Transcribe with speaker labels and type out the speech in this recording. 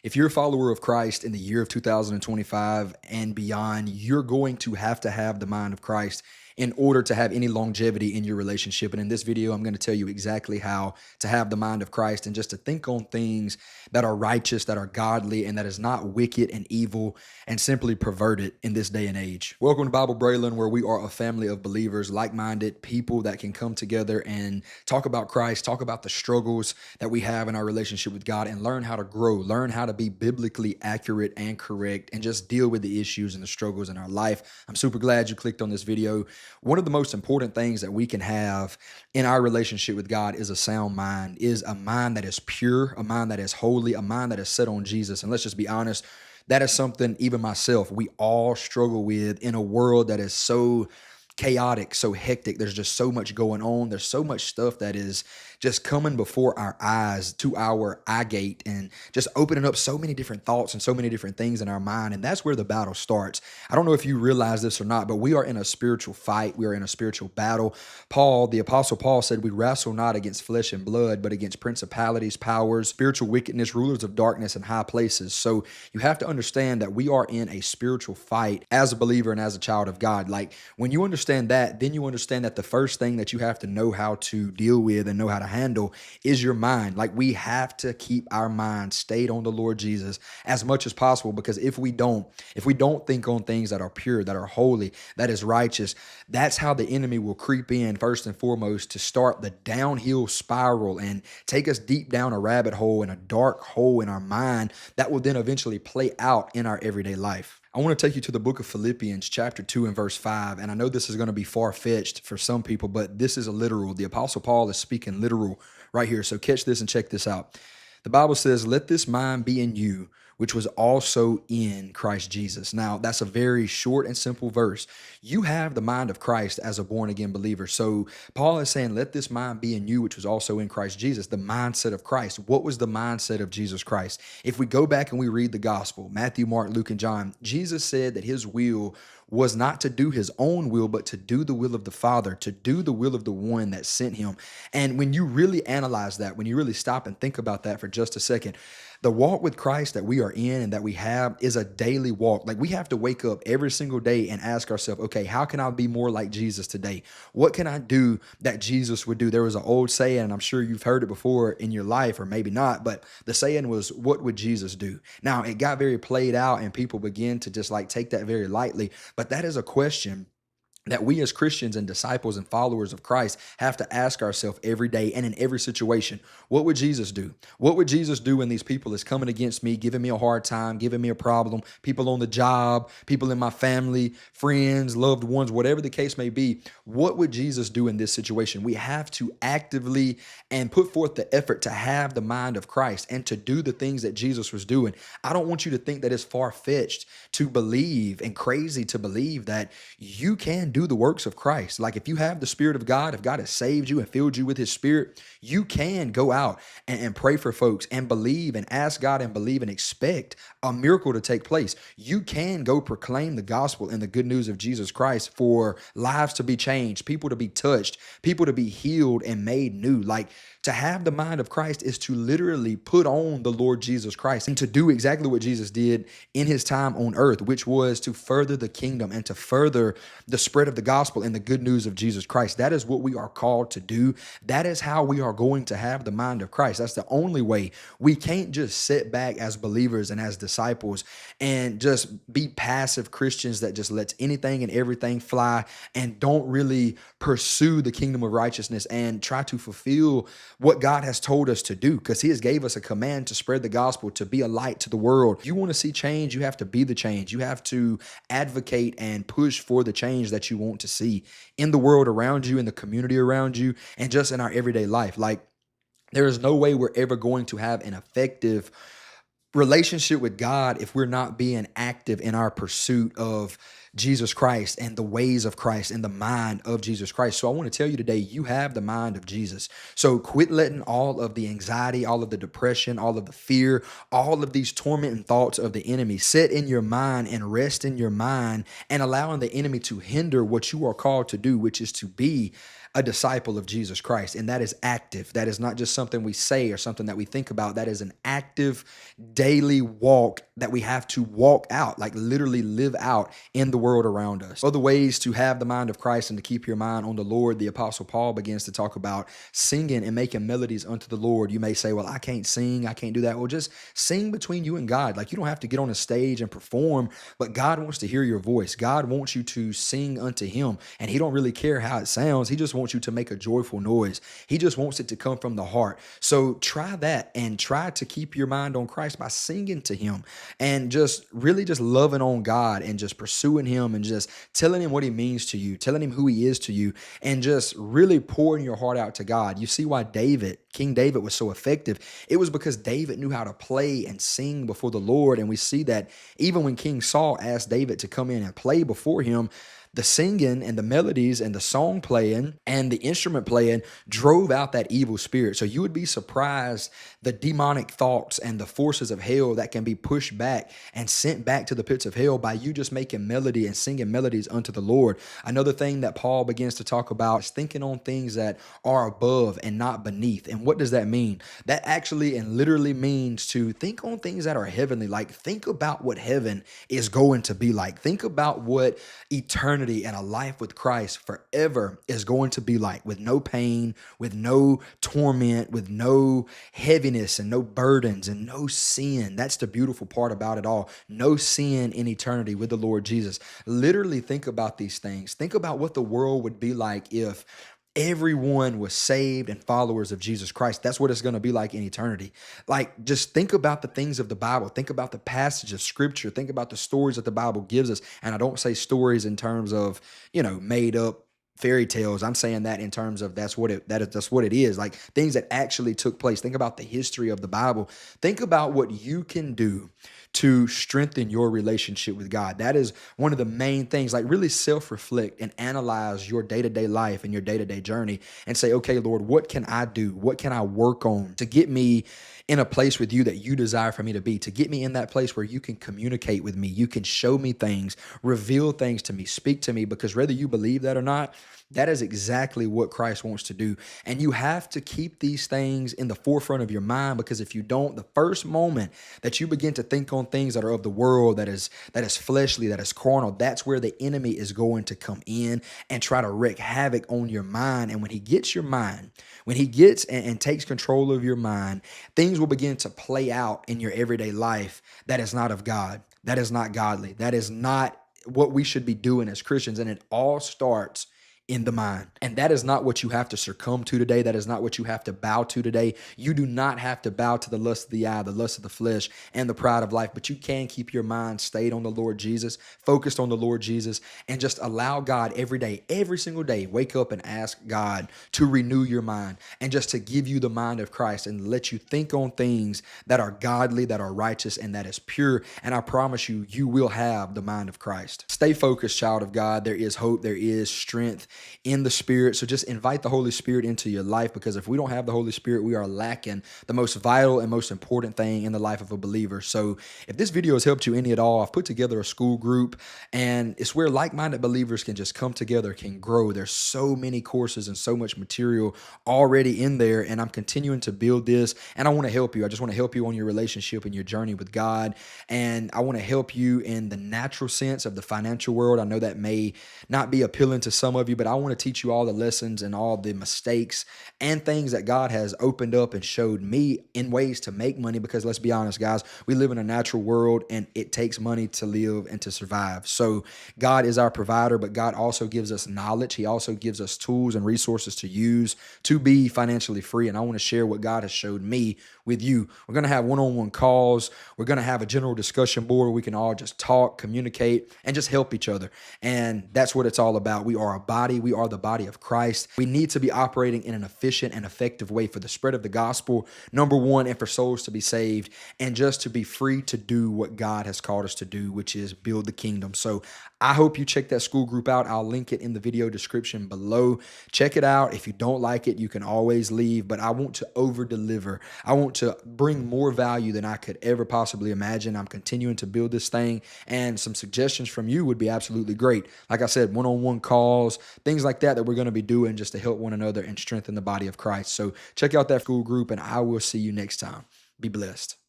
Speaker 1: If you're a follower of Christ in the year of 2025 and beyond, you're going to have the mind of Christ in order to have any longevity in your relationship. And in this video, I'm going to tell you exactly how to have the mind of Christ and just to think on things that are righteous, that are godly, and that is not wicked and evil and simply perverted in this day and age. Welcome to Bible Braylon, where we are a family of believers, like-minded people that can come together and talk about Christ, talk about the struggles that we have in our relationship with God, and learn how to grow, learn how to be biblically accurate and correct, and just deal with the issues and the struggles in our life. I'm super glad you clicked on this video. One of the most important things that we can have in our relationship with God is a sound mind, is a mind that is pure, a mind that is holy, a mind that is set on Jesus. And let's just be honest, that is something even myself, we all struggle with in a world that is so chaotic, so hectic. There's just so much going on. There's so much stuff that is just coming before our eyes, to our eye gate, and just opening up so many different thoughts and so many different things in our mind. And that's where the battle starts. I don't know if you realize this or not, but we are in a spiritual fight. We are in a spiritual battle. Paul, the Apostle Paul, said we wrestle not against flesh and blood, but against principalities, powers, spiritual wickedness, rulers of darkness in high places. So you have to understand that we are in a spiritual fight as a believer and as a child of God. Like, when you understand that, then you understand that the first thing that you have to know how to deal with and know how to handle is your mind. Like, we have to keep our mind stayed on the Lord Jesus as much as possible, because if we don't think on things that are pure, that are holy, that is righteous, that's how the enemy will creep in first and foremost to start the downhill spiral and take us deep down a rabbit hole and a dark hole in our mind that will then eventually play out in our everyday life. I want to take you to the book of Philippians chapter 2 and verse 5. And I know this is going to be far-fetched for some people, but this is a literal. The Apostle Paul is speaking literal right here. So catch this and check this out. The Bible says, "Let this mind be in you, which was also in Christ Jesus." Now, that's a very short and simple verse. You have the mind of Christ as a born-again believer. So Paul is saying, let this mind be in you, which was also in Christ Jesus, the mindset of Christ. What was the mindset of Jesus Christ? If we go back and we read the gospel, Matthew, Mark, Luke, and John, Jesus said that his will was not to do his own will, but to do the will of the Father, to do the will of the one that sent him. And when you really analyze that, when you really stop and think about that for just a second, the walk with Christ that we are in and that we have is a daily walk. Like, we have to wake up every single day and ask ourselves, okay, how can I be more like Jesus today? What can I do that Jesus would do? There was an old saying, and I'm sure you've heard it before in your life, or maybe not, but the saying was, what would Jesus do? Now, it got very played out and people begin to just like take that very lightly, but that is a question that we as Christians and disciples and followers of Christ have to ask ourselves every day and in every situation. What would Jesus do? What would Jesus do when these people is coming against me, giving me a hard time, giving me a problem, people on the job, people in my family, friends, loved ones, whatever the case may be? What would Jesus do in this situation? We have to actively and put forth the effort to have the mind of Christ and to do the things that Jesus was doing. I don't want you to think that it's far-fetched to believe and crazy to believe that you can do the works of Christ. Like, if you have the Spirit of God, if God has saved you and filled you with his Spirit, you can go out and pray for folks and believe and ask God and believe and expect a miracle to take place. You can go proclaim the gospel and the good news of Jesus Christ for lives to be changed, people to be touched, people to be healed and made new. Like, to have the mind of Christ is to literally put on the Lord Jesus Christ and to do exactly what Jesus did in his time on earth, which was to further the kingdom and to further the spread of the gospel and the good news of Jesus Christ. That is what we are called to do. That is how we are going to have the mind of Christ. That's the only way. We can't just sit back as believers and as disciples and just be passive Christians that just lets anything and everything fly and don't really pursue the kingdom of righteousness and try to fulfill what God has told us to do, because he has gave us a command to spread the gospel, to be a light to the world. You want to see change, you have to be the change. You have to advocate and push for the change that you want to see in the world around you, in the community around you, and just in our everyday life. Like, there is no way we're ever going to have an effective relationship with God if we're not being active in our pursuit of Jesus Christ and the ways of Christ and the mind of Jesus Christ. So I want to tell you today, you have the mind of Jesus. So quit letting all of the anxiety, all of the depression, all of the fear, all of these tormenting thoughts of the enemy sit in your mind and rest in your mind, and allowing the enemy to hinder what you are called to do, which is to be a disciple of Jesus Christ. And that is active. That is not just something we say or something that we think about. That is an active daily walk that we have to walk out, like literally live out in the world around us. Other ways to have the mind of Christ and to keep your mind on the Lord, the Apostle Paul begins to talk about singing and making melodies unto the Lord. You may say, well, I can't sing, I can't do that. Well, just sing between you and God. Like, you don't have to get on a stage and perform, but God wants to hear your voice. God wants you to sing unto him, and he don't really care how it sounds. He just wants you to make a joyful noise. He just wants it to come from the heart. So try that and try to keep your mind on Christ by singing to him and just really just loving on God and just pursuing him and just telling him what he means to you, telling him who he is to you, and just really pouring your heart out to God. You see why King David was so effective. It was because David knew how to play and sing before the Lord. And we see that even when King Saul asked David to come in and play before him, the singing and the melodies and the song playing and the instrument playing drove out that evil spirit. So you would be surprised the demonic thoughts and the forces of hell that can be pushed back and sent back to the pits of hell by you just making melody and singing melodies unto the Lord. Another thing that Paul begins to talk about is thinking on things that are above and not beneath. And what does that mean? That actually and literally means to think on things that are heavenly. Like, think about what heaven is going to be like. Think about what eternity and a life with Christ forever is going to be like, with no pain, with no torment, with no heaviness and no burdens and no sin. That's the beautiful part about it all. No sin in eternity with the Lord Jesus. Literally think about these things. Think about what the world would be like if everyone was saved and followers of Jesus Christ. That's what it's going to be like in eternity. Like, just think about the things of the Bible. Think about the passage of scripture. Think about the stories that the Bible gives us. And I don't say stories in terms of, made up fairy tales. I'm saying that in terms of that's what it is. Like, things that actually took place. Think about the history of the Bible. Think about what you can do to strengthen your relationship with God. That is one of the main things. Like, really self-reflect and analyze your day-to-day life and your day-to-day journey and say, okay, Lord, what can I do? What can I work on to get me in a place with you that you desire for me to be, to get me in that place where you can communicate with me, you can show me things, reveal things to me, speak to me, because whether you believe that or not, that is exactly what Christ wants to do. And you have to keep these things in the forefront of your mind, because if you don't, the first moment that you begin to think on things that are of the world, that is fleshly, that is carnal, that's where the enemy is going to come in and try to wreak havoc on your mind. And when he gets your mind, when he gets and takes control of your mind, things will begin to play out in your everyday life that is not of God, that is not godly, that is not what we should be doing as Christians. And it all starts in the mind. And that is not what you have to succumb to today. That is not what you have to bow to today. You do not have to bow to the lust of the eye, the lust of the flesh, and the pride of life, but you can keep your mind stayed on the Lord Jesus, focused on the Lord Jesus, and just allow God every day, every single day, wake up and ask God to renew your mind and just to give you the mind of Christ and let you think on things that are godly, that are righteous, and that is pure. And I promise you, you will have the mind of Christ. Stay focused, child of God. There is hope. There is strength in the Spirit. So just invite the Holy Spirit into your life, because if we don't have the Holy Spirit, we are lacking the most vital and most important thing in the life of a believer. So if this video has helped you any at all, I've put together a school group, and it's where like-minded believers can just come together, can grow. There's so many courses and so much material already in there, and I'm continuing to build this, and I want to help you. I just want to help you on your relationship and your journey with God, and I want to help you in the natural sense of the financial world. I know that may not be appealing to some of you, but I want to teach you all the lessons and all the mistakes and things that God has opened up and showed me in ways to make money, because let's be honest, guys, we live in a natural world and it takes money to live and to survive. So God is our provider, but God also gives us knowledge. He also gives us tools and resources to use to be financially free. And I want to share what God has showed me with you. We're going to have one-on-one calls. We're going to have a general discussion board where we can all just talk, communicate, and just help each other. And that's what it's all about. We are a body. We are the body of Christ. We need to be operating in an efficient and effective way for the spread of the gospel, number one, and for souls to be saved, and just to be free to do what God has called us to do, which is build the kingdom. So I hope you check that school group out. I'll link it in the video description below. Check it out. If you don't like it, you can always leave, but I want to over deliver. I want to bring more value than I could ever possibly imagine. I'm continuing to build this thing, and some suggestions from you would be absolutely great. Like I said, one-on-one calls, things like that we're going to be doing just to help one another and strengthen the body of Christ. So check out that school group, and I will see you next time. Be blessed.